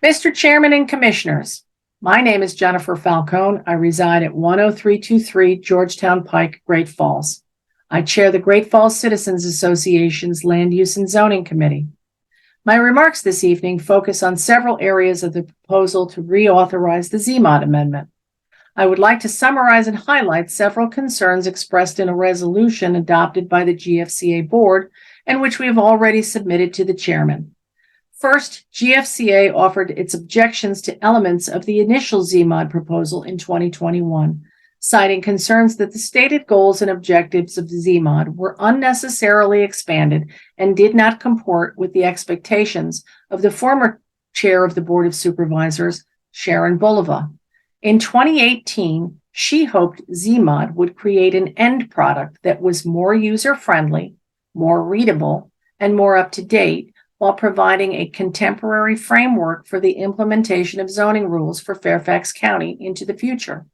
Mr. Chairman and Commissioners, my name is Jennifer Falcone. I reside at 10323 Georgetown Pike, Great Falls. I chair the Great Falls Citizens Association's Land Use and Zoning Committee. My remarks this evening focus on several areas of the proposal to reauthorize the zMOD amendment. I would like to summarize and highlight several concerns expressed in a resolution adopted by the GFCA board and which we have already submitted to the chairman. First, GFCA offered its objections to elements of the initial zMOD proposal in 2021, citing concerns that the stated goals and objectives of the zMOD were unnecessarily expanded and did not comport with the expectations of the former chair of the Board of Supervisors, Sharon Bulova. In 2018, she hoped zMOD would create an end product that was more user-friendly, more readable, and more up-to-date, while providing a contemporary framework for the implementation of zoning rules for Fairfax County into the future.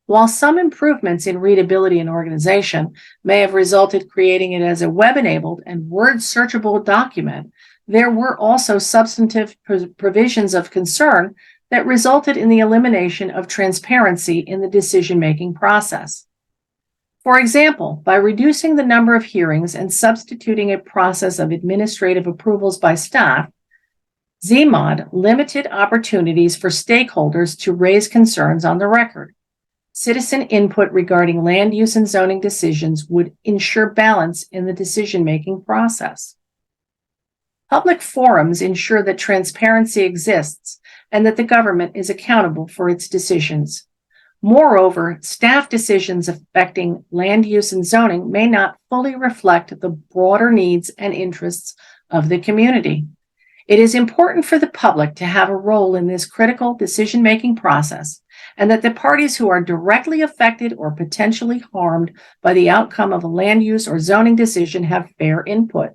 While some improvements in readability and organization may have resulted creating it as a web-enabled and word-searchable document, there were also substantive provisions of concern that resulted in the elimination of transparency in the decision-making process. For example, by reducing the number of hearings and substituting a process of administrative approvals by staff, zMOD limited opportunities for stakeholders to raise concerns on the record. Citizen input regarding land use and zoning decisions would ensure balance in the decision-making process. Public forums ensure that transparency exists and that the government is accountable for its decisions. Moreover, staff decisions affecting land use and zoning may not fully reflect the broader needs and interests of the community. It is important for the public to have a role in this critical decision-making process, and that the parties who are directly affected or potentially harmed by the outcome of a land use or zoning decision have fair input.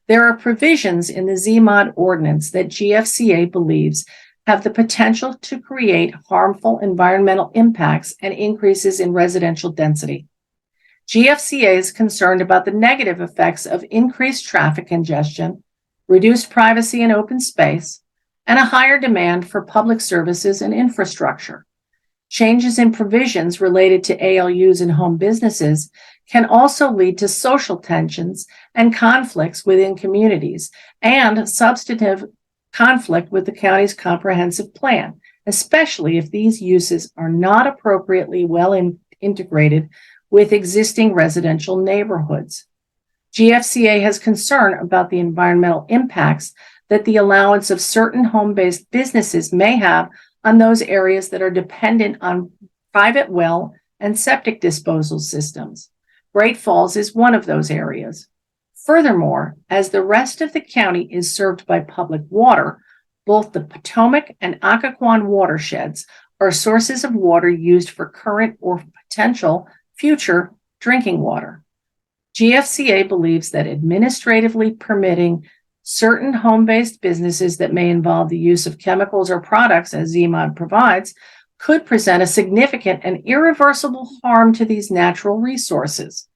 There are provisions in the zMOD ordinance that GFCA believes have the potential to create harmful environmental impacts and increases in residential density. GFCA is concerned about the negative effects of increased traffic congestion, reduced privacy and open space, and a higher demand for public services and infrastructure. Changes in provisions related to ALUs and home businesses can also lead to social tensions and conflicts within communities and substantive conflict with the county's comprehensive plan, especially if these uses are not appropriately integrated with existing residential neighborhoods. GFCA has concern about the environmental impacts that the allowance of certain home-based businesses may have on those areas that are dependent on private well and septic disposal systems. Great Falls is one of those areas. Furthermore, as the rest of the county is served by public water, both the Potomac and Occoquan watersheds are sources of water used for current or potential future drinking water. GFCA believes that administratively permitting certain home-based businesses that may involve the use of chemicals or products, as zMOD provides, could present a significant and irreversible harm to these natural resources.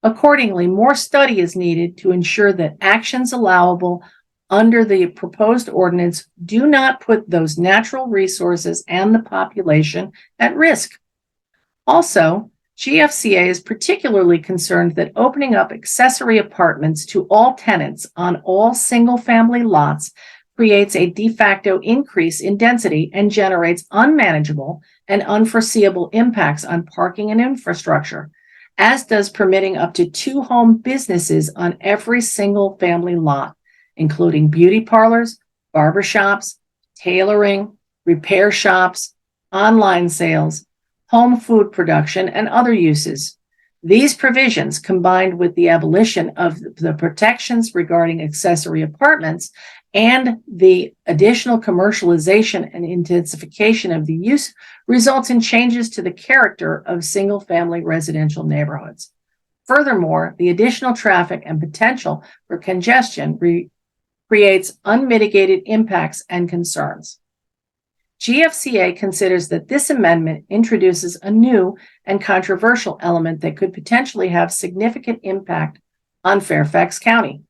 Accordingly, more study is needed to ensure that actions allowable under the proposed ordinance do not put those natural resources and the population at risk. Also, GFCA is particularly concerned that opening up accessory apartments to all tenants on all single-family lots creates a de facto increase in density and generates unmanageable and unforeseeable impacts on parking and infrastructure, as does permitting up to 2 home businesses on every single family lot, including beauty parlors, barbershops, tailoring, repair shops, online sales, home food production, and other uses. These provisions, combined with the abolition of the protections regarding accessory apartments and the additional commercialization and intensification of the use, results in changes to the character of single-family residential neighborhoods. Furthermore, the additional traffic and potential for congestion creates unmitigated impacts and concerns. GFCA considers that this amendment introduces a new and controversial element that could potentially have significant impact on Fairfax County.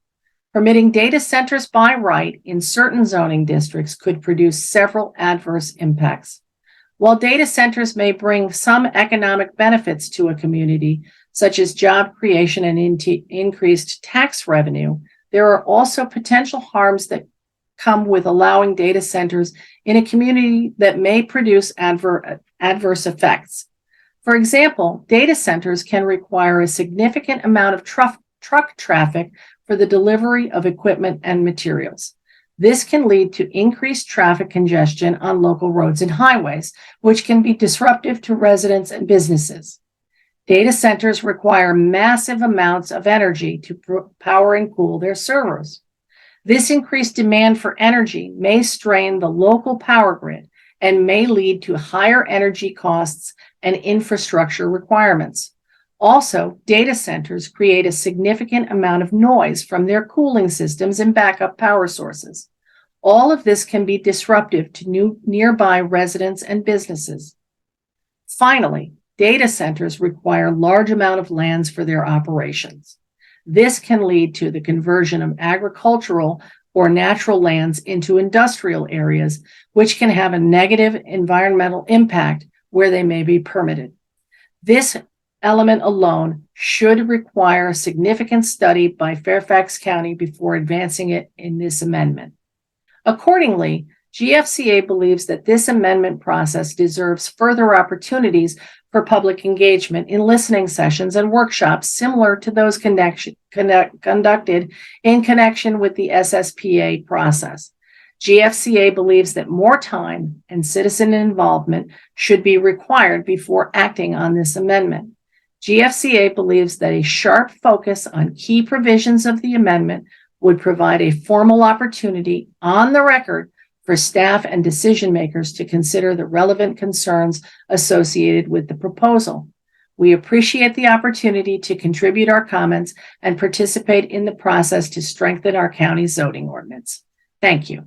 Permitting data centers by right in certain zoning districts could produce several adverse impacts. While data centers may bring some economic benefits to a community, such as job creation and increased tax revenue, there are also potential harms that come with allowing data centers in a community that may produce adverse effects. For example, data centers can require a significant amount of truck traffic for the delivery of equipment and materials. This can lead to increased traffic congestion on local roads and highways, which can be disruptive to residents and businesses. Data centers require massive amounts of energy to power and cool their servers. This increased demand for energy may strain the local power grid and may lead to higher energy costs and infrastructure requirements. Also, data centers create a significant amount of noise from their cooling systems and backup power sources. All of this can be disruptive to nearby residents and businesses. Finally, data centers require large amount of lands for their operations. This can lead to the conversion of agricultural or natural lands into industrial areas, which can have a negative environmental impact where they may be permitted. This element alone should require a significant study by Fairfax County before advancing it in this amendment. Accordingly, GFCA believes that this amendment process deserves further opportunities for public engagement in listening sessions and workshops similar to those conducted in connection with the SSPA process. GFCA believes that more time and citizen involvement should be required before acting on this amendment. GFCA believes that a sharp focus on key provisions of the amendment would provide a formal opportunity on the record for staff and decision makers to consider the relevant concerns associated with the proposal. We appreciate the opportunity to contribute our comments and participate in the process to strengthen our county zoning ordinance. Thank you.